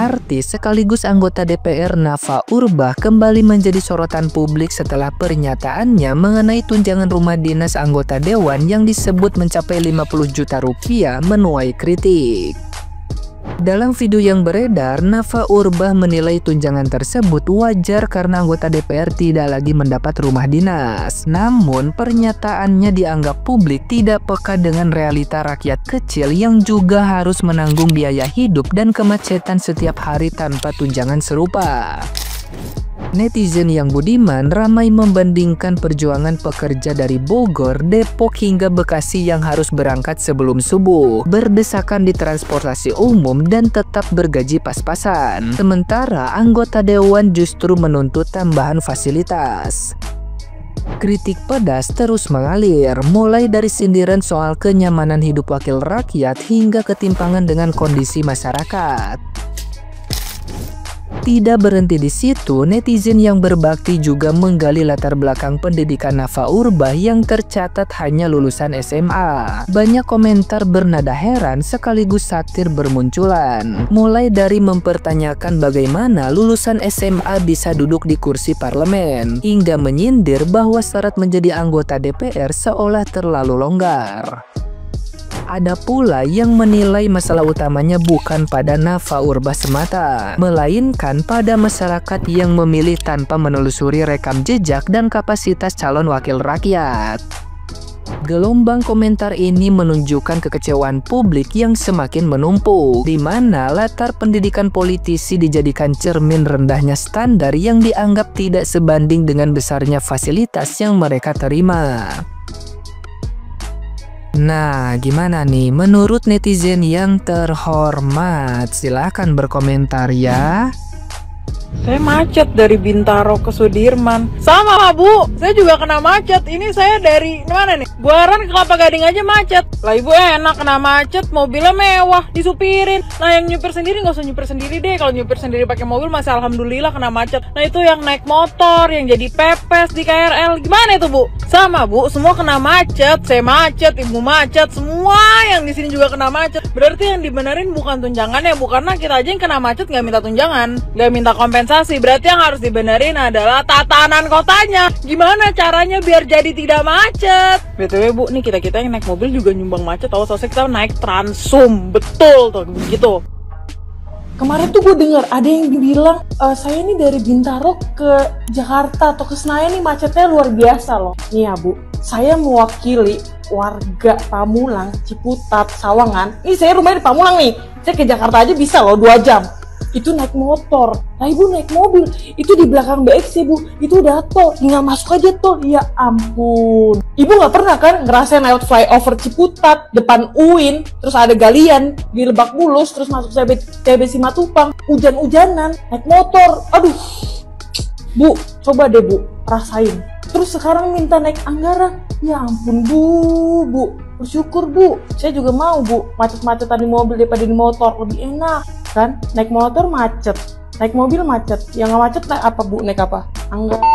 Artis sekaligus anggota DPR Nafa Urbach kembali menjadi sorotan publik setelah pernyataannya mengenai tunjangan rumah dinas anggota dewan yang disebut mencapai 50 juta rupiah menuai kritik. Dalam video yang beredar, Nafa Urbach menilai tunjangan tersebut wajar karena anggota DPR tidak lagi mendapat rumah dinas. Namun, pernyataannya dianggap publik tidak peka dengan realita rakyat kecil yang juga harus menanggung biaya hidup dan kemacetan setiap hari tanpa tunjangan serupa. Netizen yang budiman ramai membandingkan perjuangan pekerja dari Bogor, Depok hingga Bekasi yang harus berangkat sebelum subuh, berdesakan di transportasi umum dan tetap bergaji pas-pasan. Sementara anggota dewan justru menuntut tambahan fasilitas. Kritik pedas terus mengalir, mulai dari sindiran soal kenyamanan hidup wakil rakyat hingga ketimpangan dengan kondisi masyarakat. Tidak berhenti di situ, netizen yang berbakti juga menggali latar belakang pendidikan Nafa Urbach yang tercatat hanya lulusan SMA. Banyak komentar bernada heran sekaligus satir bermunculan, mulai dari mempertanyakan bagaimana lulusan SMA bisa duduk di kursi parlemen, hingga menyindir bahwa syarat menjadi anggota DPR seolah terlalu longgar. Ada pula yang menilai masalah utamanya bukan pada Nafa Urbach semata, melainkan pada masyarakat yang memilih tanpa menelusuri rekam jejak dan kapasitas calon wakil rakyat. Gelombang komentar ini menunjukkan kekecewaan publik yang semakin menumpuk, di mana latar pendidikan politisi dijadikan cermin rendahnya standar yang dianggap tidak sebanding dengan besarnya fasilitas yang mereka terima. Nah, gimana nih menurut netizen yang terhormat? Silahkan berkomentar ya. Saya macet dari Bintaro ke Sudirman. Sama Bu, saya juga kena macet. Ini saya dari mana nih? Buaran ke Kelapa Gading aja macet. Lah ibu enak kena macet, mobilnya mewah, disupirin. Nah yang nyupir sendiri nggak usah nyupir sendiri deh. Kalau nyupir sendiri pakai mobil masih alhamdulillah kena macet. Nah itu yang naik motor, yang jadi pepes di KRL, gimana itu Bu? Sama Bu, semua kena macet. Saya macet, ibu macet, semua yang di sini juga kena macet. Berarti yang dibenerin bukan tunjangannya, Bu, karena kita aja yang kena macet nggak minta tunjangan, nggak minta kompensasi. Berarti yang harus dibenerin adalah tatanan kotanya. Gimana caranya biar jadi tidak macet? BTW Bu, nih kita yang naik mobil juga nyumbang macet. Soalnya kita naik Transum, betul tuh begitu. Kemarin tuh gue dengar ada yang bilang saya ini dari Bintaro ke Jakarta atau ke Senayan nih macetnya luar biasa loh. Nih ya Bu, saya mewakili warga Pamulang, Ciputat, Sawangan. Ini saya rumahnya di Pamulang nih. Saya ke Jakarta aja bisa loh 2 jam. Itu naik motor. Nah ibu naik mobil. Itu di belakang BX Bu. Itu udah tol. Tinggal masuk aja tol. Ya ampun. Ibu nggak pernah kan ngerasain lewat flyover Ciputat, depan UIN, terus ada galian di Lebak Bulus, terus masuk TB Simatupang, hujan-hujanan, naik motor. Aduh. Bu, coba deh Bu, rasain. Terus sekarang minta naik Anggaran. Ya ampun Bu. Bersyukur Bu. Saya juga mau Bu, macet-macetan di mobil daripada di motor. Lebih enak kan? Naik motor macet, naik mobil macet. Yang nggak macet naik apa Bu? Naik apa? Anggaran.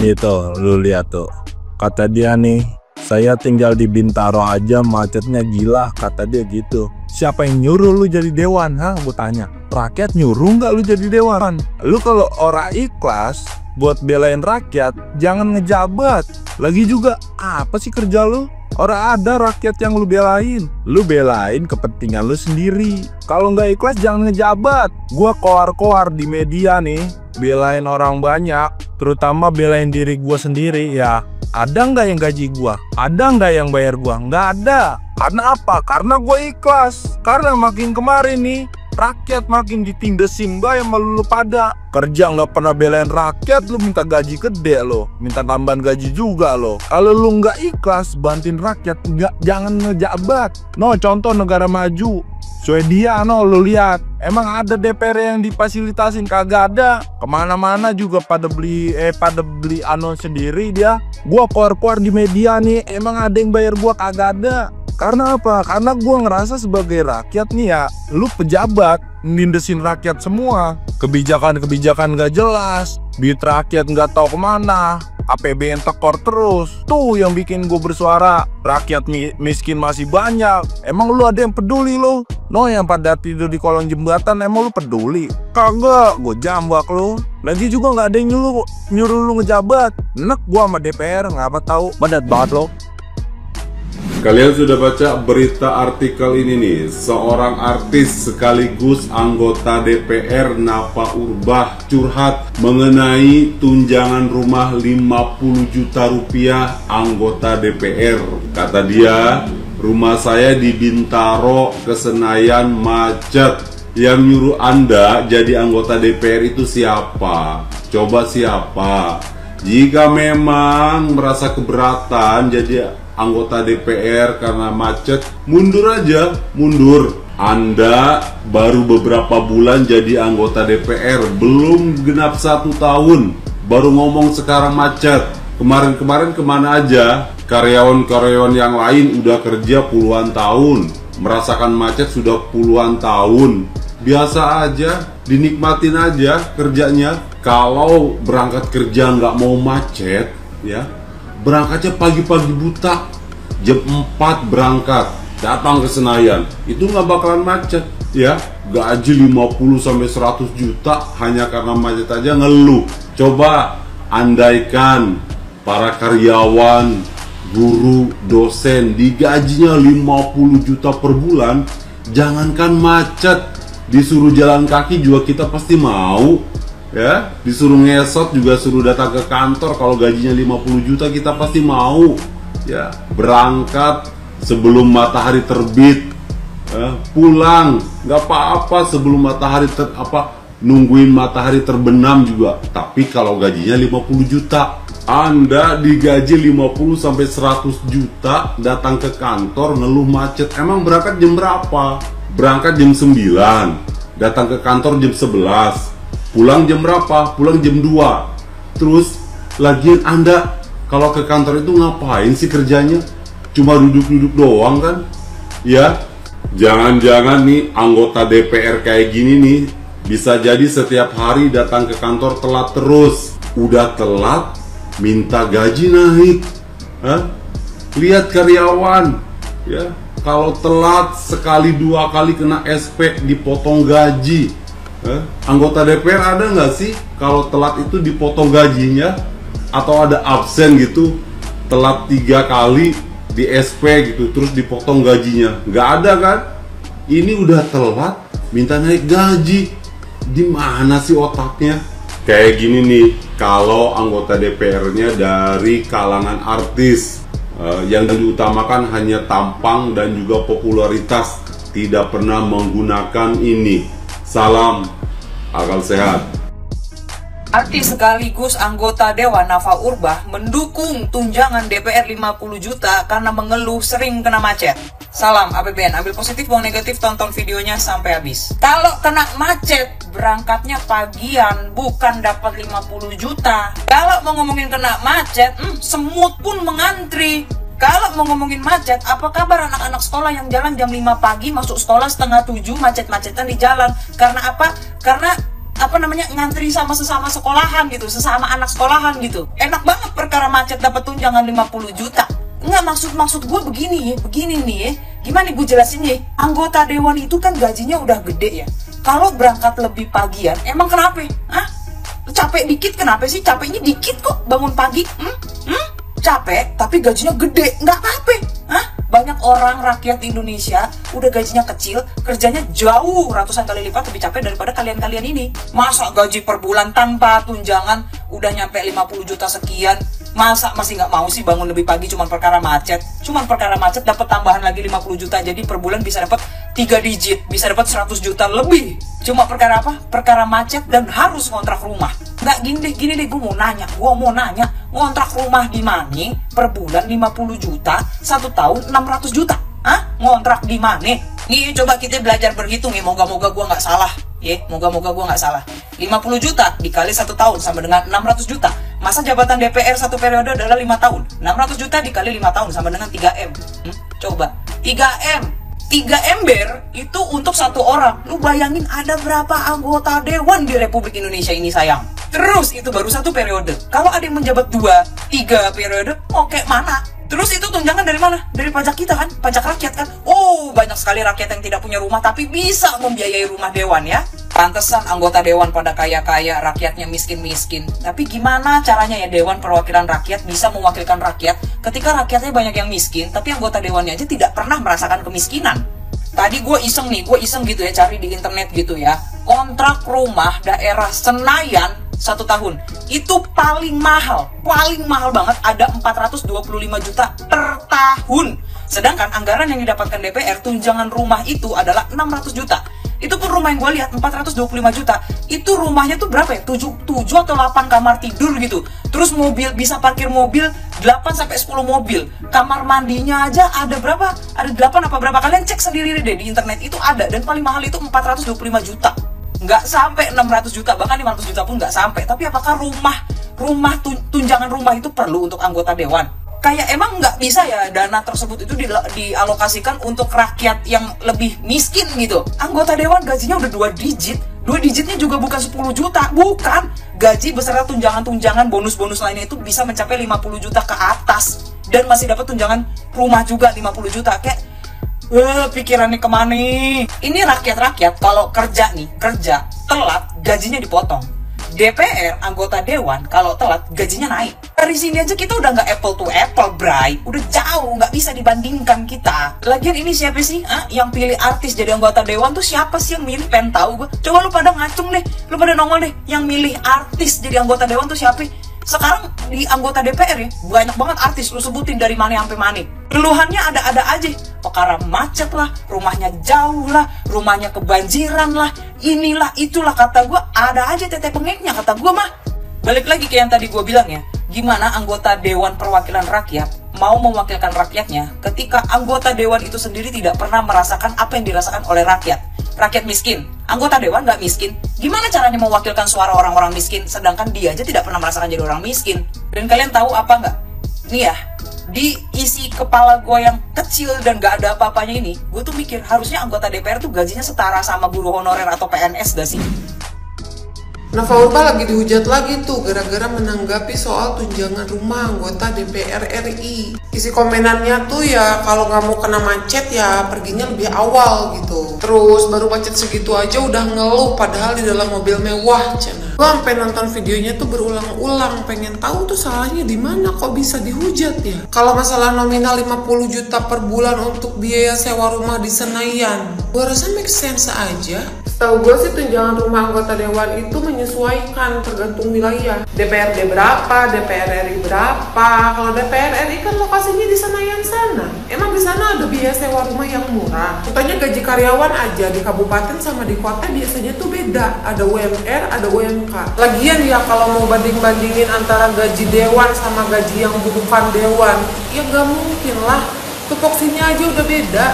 Nih tuh, lu lihat tuh. Kata dia nih, saya tinggal di Bintaro aja macetnya gila. Kata dia gitu. Siapa yang nyuruh lu jadi dewan? Hah? Gue tanya. Rakyat nyuruh nggak lu jadi dewan? Lu kalau orang ikhlas buat belain rakyat, jangan ngejabat. Lagi juga, apa sih kerja lu? Orang ada rakyat yang lu belain. Lu belain kepentingan lu sendiri. Kalau nggak ikhlas jangan ngejabat. Gua koar-koar di media nih, belain orang banyak, terutama belain diri gua sendiri ya. Ada nggak yang gaji gua? Ada nggak yang bayar gua? Nggak ada. Karena apa? Karena gua ikhlas. Karena makin kemarin nih, rakyat makin ditindesin yang malu lu pada. Kerja nggak pernah belain rakyat, lu minta gaji gede lo, minta tambahan gaji juga lo. Kalau lu nggak ikhlas bantuin rakyat, jangan ngejabat. No, contoh negara maju, Swedia, no, lu lihat, emang ada DPR yang difasilitasin? Kagak ada. Kemana-mana juga pada beli anon sendiri dia. Gua keluar di media nih, emang ada yang bayar gua? Kagak ada. Karena apa? Karena gue ngerasa sebagai rakyat nih ya, lu pejabat, nindesin rakyat semua. Kebijakan gak jelas, duit rakyat gak tahu kemana. APBN tekor terus. Tuh yang bikin gue bersuara. Rakyat miskin masih banyak. Emang lu ada yang peduli lu? No, yang pada tidur di kolong jembatan emang lu peduli? Kagak, gue jambak lu. Lagi juga nggak ada yang nyuruh lu ngejabat. Enak gua sama DPR, ngapa tahu? Badat banget lo. Kalian sudah baca berita artikel ini nih. Seorang artis sekaligus anggota DPR Nafa Urbah curhat mengenai tunjangan rumah 50 juta rupiah anggota DPR. Kata dia, rumah saya di Bintaro ke Senayan macet. Yang nyuruh Anda jadi anggota DPR itu siapa? Coba siapa? Jika memang merasa keberatan jadi anggota DPR karena macet, mundur aja, mundur. Anda baru beberapa bulan jadi anggota DPR, belum genap 1 tahun, baru ngomong sekarang macet. Kemarin-kemarin kemana aja? Karyawan-karyawan yang lain udah kerja puluhan tahun, merasakan macet sudah puluhan tahun. Biasa aja, dinikmatin aja kerjanya. Kalau berangkat kerja nggak mau macet, ya berangkatnya pagi-pagi buta, jam 4 berangkat, datang ke Senayan, itu nggak bakalan macet, ya. Gaji 50-100 juta hanya karena macet aja ngeluh. Coba andaikan para karyawan, guru, dosen digajinya 50 juta per bulan, jangankan macet, disuruh jalan kaki juga kita pasti mau. Ya, disuruh ngesot juga suruh datang ke kantor. Kalau gajinya 50 juta kita pasti mau. Ya, berangkat sebelum matahari terbit, pulang nggak apa-apa sebelum matahari nungguin matahari terbenam juga. Tapi kalau gajinya 50 juta, Anda digaji 50-100 juta datang ke kantor ngeluh macet. Emang berangkat jam berapa? Berangkat jam 9, datang ke kantor jam 11. Pulang jam berapa? Pulang jam 2. Terus lagian Anda kalau ke kantor itu ngapain sih kerjanya? Cuma duduk-duduk doang kan? Ya, jangan-jangan nih anggota DPR kayak gini nih bisa jadi setiap hari datang ke kantor telat terus. Udah telat, minta gaji naik. Lihat karyawan, ya, kalau telat sekali 2 kali kena SP dipotong gaji. Anggota DPR ada nggak sih kalau telat itu dipotong gajinya? Atau ada absen gitu, telat 3 kali di SP gitu terus dipotong gajinya? Nggak ada kan? Ini udah telat minta naik gaji. Di mana sih otaknya? Kayak gini nih, kalau anggota DPR-nya dari kalangan artis, yang diutamakan hanya tampang dan juga popularitas, tidak pernah menggunakan ini. Salam akal sehat. Artis sekaligus anggota Dewan Nafa Urbah mendukung tunjangan DPR 50 juta karena mengeluh sering kena macet. Salam APBN, ambil positif, buang negatif, tonton videonya sampai habis. Kalau kena macet, berangkatnya pagian, bukan dapat 50 juta. Kalau mau ngomongin kena macet, semut pun mengantri. Kalau mau ngomongin macet, apa kabar anak-anak sekolah yang jalan jam 5 pagi, masuk sekolah setengah 7, macet-macetan di jalan? Karena apa? Karena ngantri sama sesama sekolahan gitu, sesama anak sekolahan gitu. Enak banget perkara macet dapat tunjangan 50 juta. Enggak, maksud gue begini nih ya. Gimana gue jelasin ya? Anggota dewan itu kan gajinya udah gede ya. Kalau berangkat lebih pagian, emang kenapa? Capek dikit kenapa sih? Capeknya dikit kok bangun pagi. Capek tapi gajinya gede, nggak apa-apa. Banyak orang rakyat Indonesia udah gajinya kecil, kerjanya jauh ratusan kali lipat lebih capek daripada kalian-kalian ini. Masa gaji per bulan tanpa tunjangan udah nyampe 50 juta sekian, masa masih nggak mau sih bangun lebih pagi cuman perkara macet? Cuman perkara macet dapat tambahan lagi 50 juta, jadi per bulan bisa dapat 3 digit, bisa dapat 100 juta lebih. Cuma perkara apa? Perkara macet dan harus kontrak rumah. Nggak, gini deh, gue mau nanya, ngontrak rumah di mana per bulan 50 juta, 1 tahun 600 juta? Ngontrak di mana? Nih coba kita belajar berhitung ya, moga-moga gue nggak salah. Moga-moga gue nggak salah. 50 juta dikali 1 tahun sama dengan 600 juta. Masa jabatan DPR 1 periode adalah 5 tahun. 600 juta dikali 5 tahun sama dengan 3M. Coba, 3M. 3 ember itu untuk 1 orang. Lu bayangin ada berapa anggota dewan di Republik Indonesia ini sayang? Terus itu baru 1 periode. Kalau ada yang menjabat 2, 3 periode, mau kayak mana? Terus itu tunjangan dari mana? Dari pajak kita kan? Pajak rakyat kan? Oh, banyak sekali rakyat yang tidak punya rumah tapi bisa membiayai rumah dewan ya. Pantesan anggota dewan pada kaya-kaya, rakyatnya miskin-miskin. Tapi gimana caranya ya Dewan Perwakilan Rakyat bisa mewakilkan rakyat ketika rakyatnya banyak yang miskin, tapi anggota dewannya aja tidak pernah merasakan kemiskinan? Tadi gue iseng gitu ya, cari di internet gitu ya. Kontrak rumah daerah Senayan 1 tahun itu paling mahal banget, ada 425 juta per tahun. Sedangkan anggaran yang didapatkan DPR tunjangan rumah itu adalah 600 juta. Itu pun rumah yang gue lihat 425 juta. Itu rumahnya tuh berapa ya? 7 atau 8 kamar tidur gitu. Terus mobil, bisa parkir mobil 8-10 mobil. Kamar mandinya aja ada berapa? Ada 8 apa berapa? Kalian cek sendiri deh di internet, itu ada. Dan paling mahal itu 425 juta. Nggak sampai 600 juta, bahkan 500 juta pun nggak sampai. Tapi apakah tunjangan rumah itu perlu untuk anggota dewan? Kayak emang nggak bisa ya dana tersebut itu dialokasikan untuk rakyat yang lebih miskin gitu. Anggota dewan gajinya udah 2 digit. 2 digitnya juga bukan 10 juta, bukan. Gaji beserta tunjangan-tunjangan bonus-bonus lainnya itu bisa mencapai 50 juta ke atas. Dan masih dapat tunjangan rumah juga 50 juta. Kayak pikirannya kemana nih? Ini rakyat-rakyat kalau kerja telat gajinya dipotong. DPR, anggota dewan, kalau telat gajinya naik. Dari sini aja kita udah nggak apple to apple, bray. Udah jauh, nggak bisa dibandingkan kita. Lagian ini siapa sih? Yang pilih artis jadi anggota dewan tuh siapa sih yang milih? Pengen tahu gue. Coba lu pada ngacung deh, lu pada nongol deh. Yang milih artis jadi anggota dewan tuh siapa? Sekarang di anggota DPR ya, banyak banget artis, lu sebutin dari mana sampai mana. Keluhannya ada-ada aja. Perkara macet lah, rumahnya jauh lah, rumahnya kebanjiran lah, inilah itulah, kata gue ada aja tete bengeknya, kata gue mah. Balik lagi ke yang tadi gue bilang ya, gimana anggota Dewan Perwakilan Rakyat mau mewakilkan rakyatnya ketika anggota dewan itu sendiri tidak pernah merasakan apa yang dirasakan oleh rakyat. Rakyat miskin, anggota dewan nggak miskin. Gimana caranya mewakilkan suara orang-orang miskin sedangkan dia aja tidak pernah merasakan jadi orang miskin? Dan kalian tahu apa nggak? Nih ya, di isi kepala gue yang kecil dan gak ada apa-apanya ini, gue tuh mikir harusnya anggota DPR tuh gajinya setara sama guru honorer atau PNS gak sih? Nafa Urbah lagi dihujat lagi tuh gara-gara menanggapi soal tunjangan rumah anggota DPR RI. Isi komenannya tuh ya kalau nggak mau kena macet ya perginya lebih awal gitu. Terus baru macet segitu aja udah ngeluh padahal di dalam mobil mewah, cina. Gue sampai nonton videonya tuh berulang-ulang, pengen tahu tuh salahnya di mana kok bisa dihujat ya. Kalau masalah nominal 50 juta per bulan untuk biaya sewa rumah di Senayan, gue rasa make sense aja. Tahu gue sih tunjangan rumah anggota dewan itu menyesuaikan tergantung wilayah. DPRD berapa, DPR RI berapa. Kalau DPR RI kan lokasinya di Senayan sana. Emang di sana ada biaya sewa rumah yang murah. Contohnya gaji karyawan aja di kabupaten sama di kota biasanya tuh beda. Ada UMR, ada UMK. Lagian ya kalau mau banding-bandingin antara gaji dewan sama gaji yang bukan dewan, ya nggak mungkin lah. Tupoksinya aja udah beda.